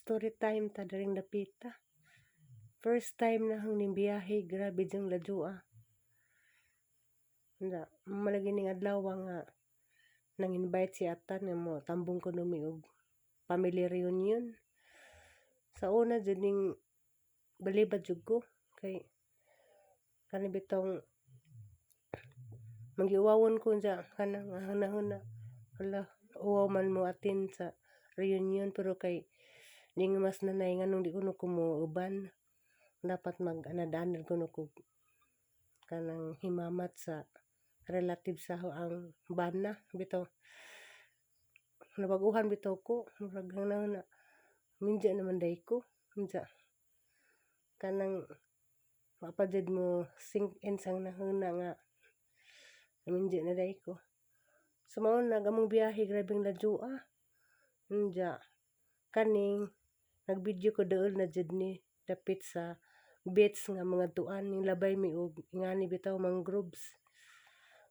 Story time ta daring dapita. First time na hang nimbiyahe, grabe jang ladua. Nda, malagi ning adlaw nga nang invite si Atan nga mo tambong ko numi og family reunion. Sa una jud ning balibad jud ko kay kani bitong mangiwawon ko dya kanang hana-hana. Hala, uwaw man mo atin sa reunion pero kay di nga mas nanay nga nung di ko mo uban dapat mag-anadanal ko ko kanang himamat sa relative sa ang bana bitaw nabaguhan bitaw ko murag na minja naman day ko minja kanang mapadjad mo sink in sang nahuna nga minja na day ko sumaon na gamong biyahe grabing ladua minja kaning nagvideo ko doon na jud ni dapit sa beach nga mga tuan ning labay mi og ingani bitaw mangroves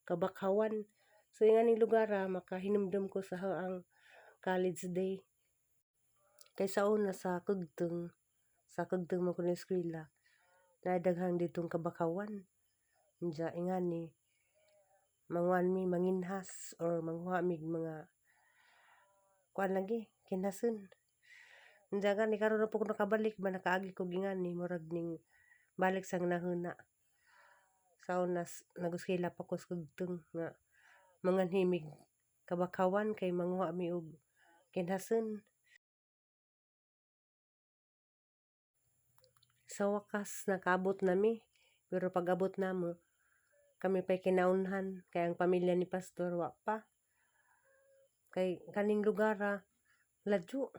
kabakhawan so ingani lugar makahinumdum ko sa ang college day kay sa una sa kugtong mo ko ni eskwela nadaghang ditong kabakhawan minja ingani manguan mi manginhas or manguha mig mga kuan lagi kinhason. Jaga ni karon na po ko nakabalik ba nakaagi ko gingani murag ning balik sang nahuna. Sa unas naguskila pa ko skugtong nga manganhimig kabakawan kay manguha mi og kinhason. Sa wakas nakabot nami pero pag-abot namo kami pa'y kinaunhan kay ang pamilya ni pastor wa pa. Kay kaning lugar ladyo.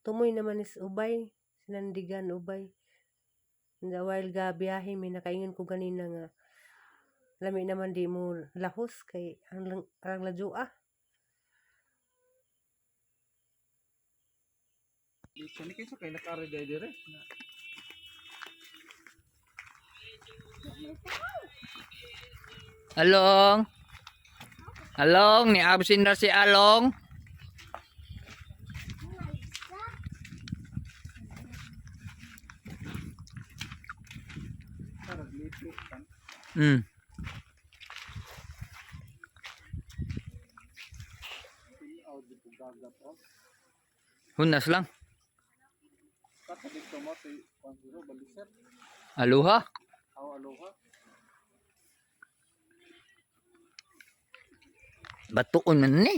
Tumoy naman is ubay, sinandigan ubay. While ga biyahe may nakaingon ko ganina nga lami naman di mo lahos kay ang ladyo Kani kaysa kay nakari day dire. Along. Along ni absin na si Along. Hunas lang. Aloha. Aloha. Batuon man ni.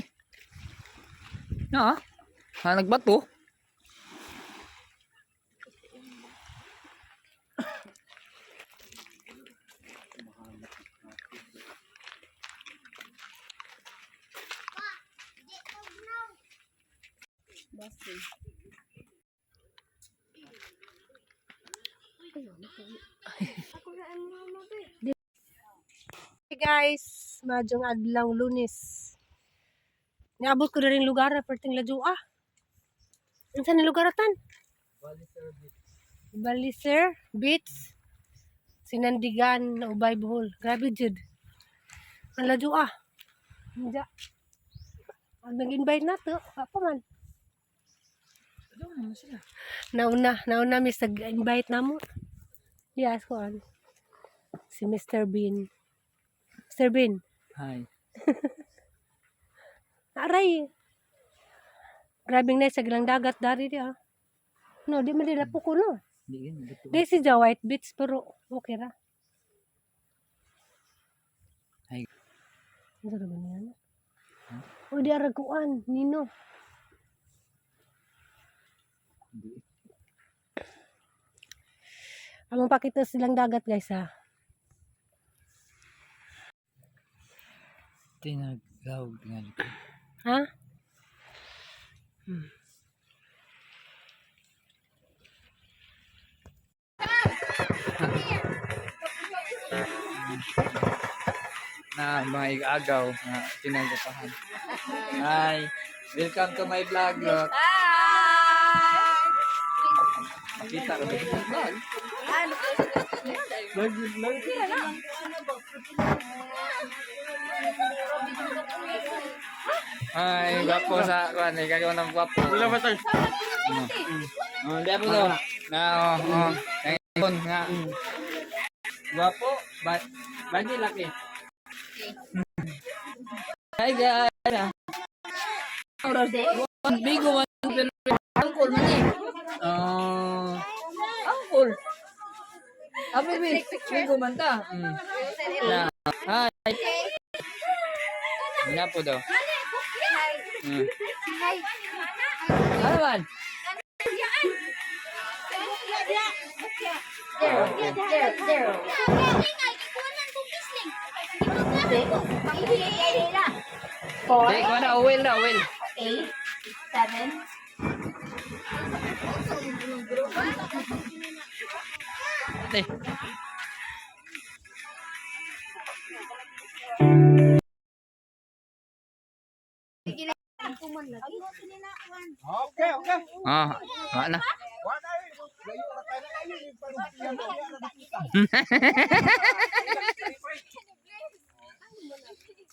Nagbato. Hey guys, majong adlaw Lunes. Niabot ko na rin lugar na perting ladua. Unsa ni lugar atan? Baliser Beach. Sinandigan na ubay Bohol. Grabe jud. Ang ladua. Minja. Ang nag-invite na to, apa man. Nauna mi sa invite namo. Yes, kuan. Si Mr. Bean. Mr. Bean. Hi. Aray. Grabing na sa gilang dagat dari dia. No, di man dila puko no. Di si ja White Beach pero okay ra. Ay. Ano ba niyan? O di araguan, Nino. Among pakita silang dagat guys ha. Tinagaw nga dito. Ha? Na mga igagaw na tinagapahan. Hi. Welcome to my vlog. Look. Makita ka ba ito? Vlog. Ay, gwapo sa kuan, gagawa ng gwapo. Wala ba tayo? Oh, di po daw. Na ngayon nga. Guwapo, bagi laki. Hi guys. Bigo man pero angkol man eh. Angkol. Abi bigo man ta. Na. Hi. Na po daw. Ano man? Four. Oil na, oil. 8, 7. Ate. Okay, okay. Wala na.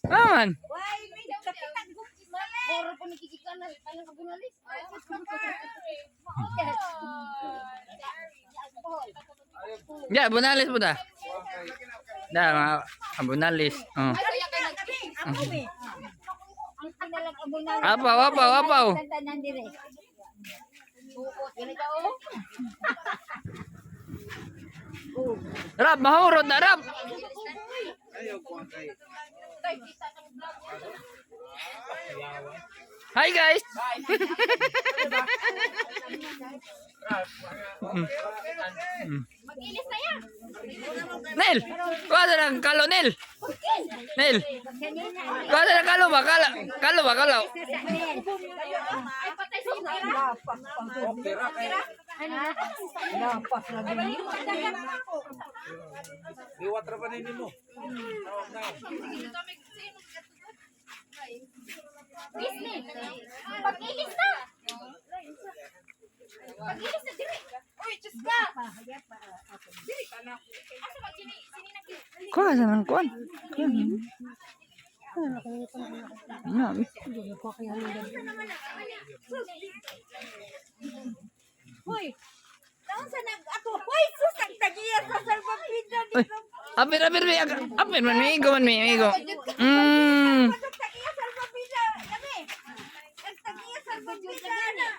Man. Ya, bunalis po da. Da, mga bunalis. Oh. Apaw. Rap, mahurot na, Rap. Hi guys. Nel, kuha na ng kalo, Nel. Nel, kuha na ng kalo ba? Kalo. Liwat ra pa nini mo. Pag-ilis na! Pag-ilis na, diri! Uy, Diyos ka! Diri ka na. Asa ba, sini nag- Kuha na ng kuhan. Hoy! Saan sa ako? Hoy, sus! Ang tagiya sa salbabida Uy, dito! apir man, migo. Ang tagiya salbabida! Kami! Ang tagiya salbabida na!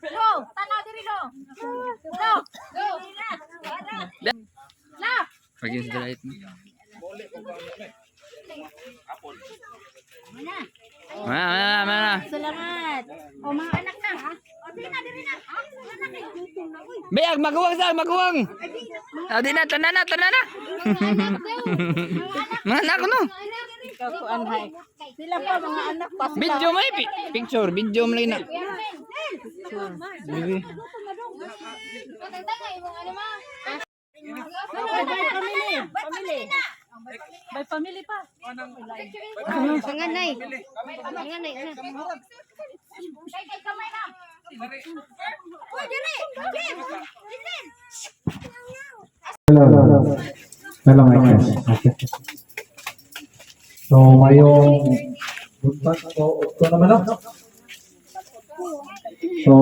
Go! Tanaw diri go! Go! Go! La! Pagin sa light mo. Mana. Salamat! O mga anak na ha? O diri na! Ha? Anak na! Bayag, maguwang. Di na, tanan na. Mga anak ko no. Sila pa mga anak pa. Video mo eh. Picture, video mo lang na. Bibi. May family pa. Sanganay. Kay kamay na. Uy, dili. Jim. Listen. Hello, my friends. Okay. So, ngayong buntag ko, ito naman no? So,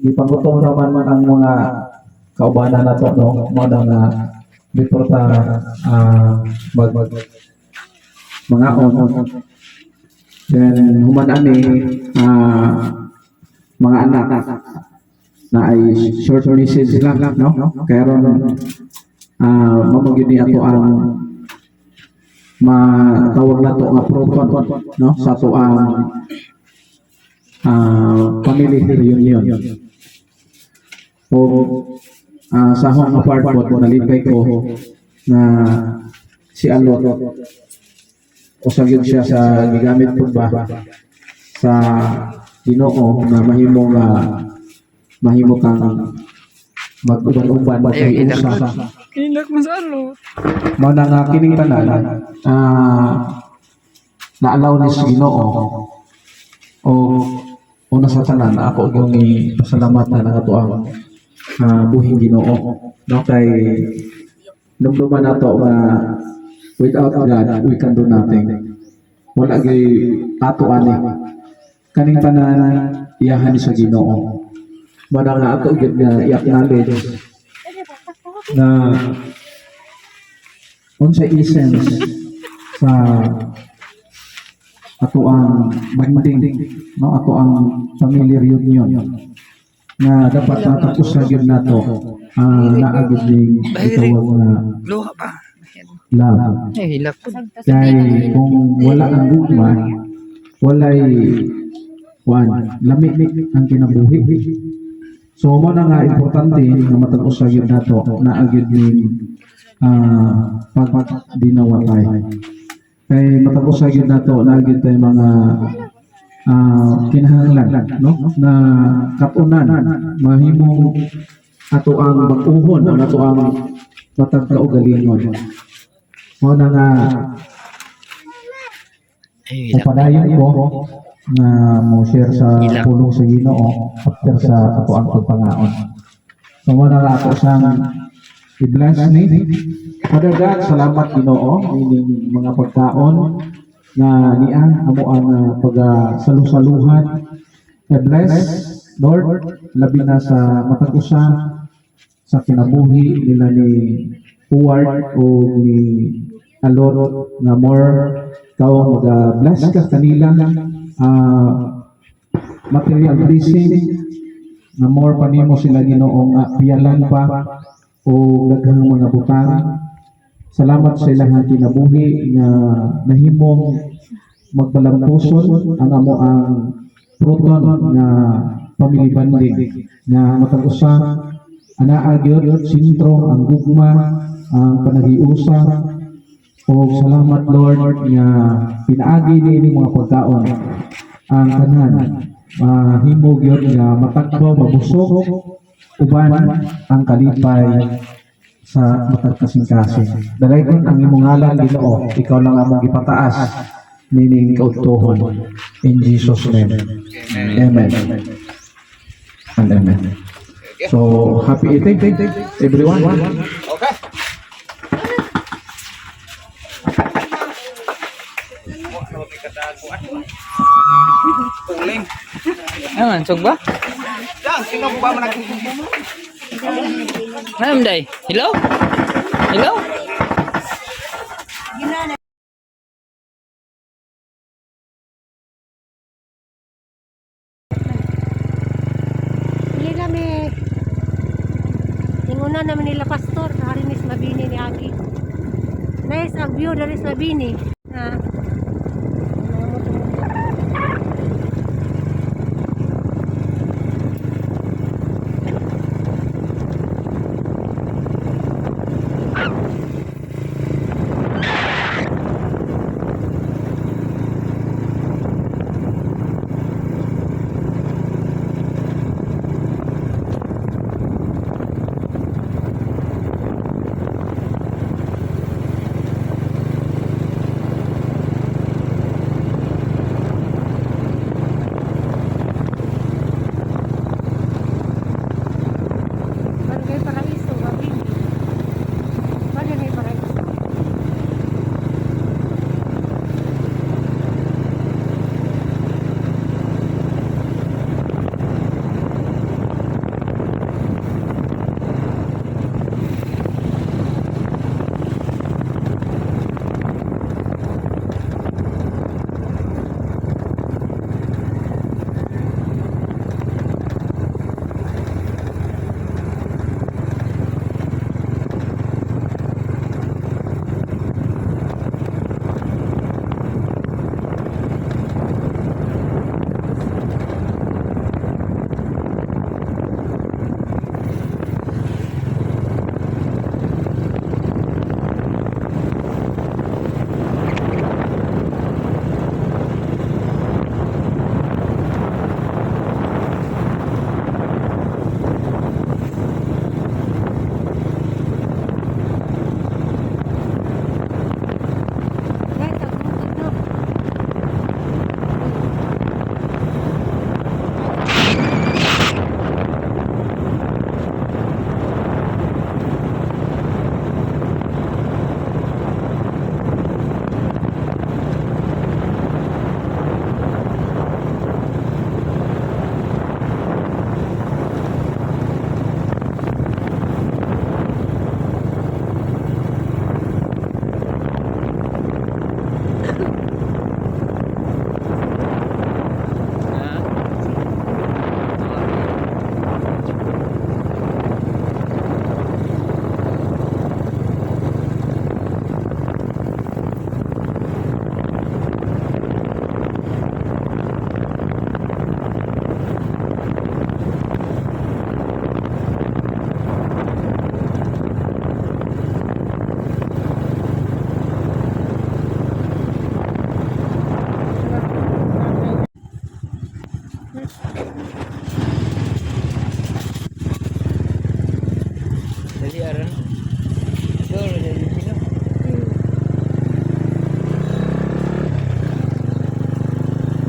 ipagutong naman ang mga kaubanan na to, no? Mga nga before ta mga on. Then, human ani mga anak na ay short message lang, no? Kaya ron, mamagin niya to ang matawag na to nga proton, no? Sa to ang family reunion. So, sa akong apart po, nalipay ko na si Alot, usag yun siya sa gigamit po ba sa Ginoo na mahimo kang mag-uban-uban kay usa. Kinak mo sa ano? Mana nga kining tanan na-allow ni sa Ginoo o una sa tanan ako yung ipasalamatan ang ato ang buhing Ginoo, no? Kay numduman nato nga Without God, we can do nothing. Wala gay ato ani. Kaning tanan iyahan sa Ginoo. Wala nga ato gid nga i-acknowledge na unsa essence sa ato ang banding, no, ato ang family reunion na dapat natapos sa gyud nato naagid ning itawag na Luha pa. love. Ay, hilak po. Kaya kung wala ang gugma, walay lami ang kinabuhi. So mo na nga importante na matag-os sa gyud nato na agid ning pagdinawatay. Kay matag-os sa gyud nato na agid tay mga kinahanglan, no, na katunan mahimong ato ang bag-uhon o ato ang matag kaugalingon. Mo na nga Ay, hilak. padayon ko na mo share sa pulong sa Ginoo after sa ato ang pagpangaon. So mo na nga ako sang i-bless ni Father God, salamat Ginoo ining mga pagkaon na niya amo ang pagasalusaluhan. I-bless Lord labi na sa matag usa sa kinabuhi nila ni Howard o ni Alor na more kao mag-bless ka kanila material blessing na more panimo sila Ginoong piyalan pa o daghang mga butang. Salamat sa ilang kinabuhi nga nahimong magbalampuson ang amo ang proton nga family bonding nga matag usa anaa gyud sintro ang gugma ang panagiusa. O salamat Lord nga pinaagi ni mga pagkaon ang tanan himo gyud nga matakbo mabusog uban ang kalipay sa matag kasing-kasing. Dalaygon ang imong ngalan Ginoo, ikaw lang among gipataas nining kautuhon in Jesus name. Amen. And amen. So happy eating everyone. Okay. Puling. Ayan, sog ba? Yan, sino ba man Ano day? Hello? Hello? Hindi kami inguna naman nila pastor hari ni Mabini ni Aki. Nice ang view dari Mabini.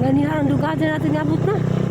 Ganyan ang dugada natin abot na.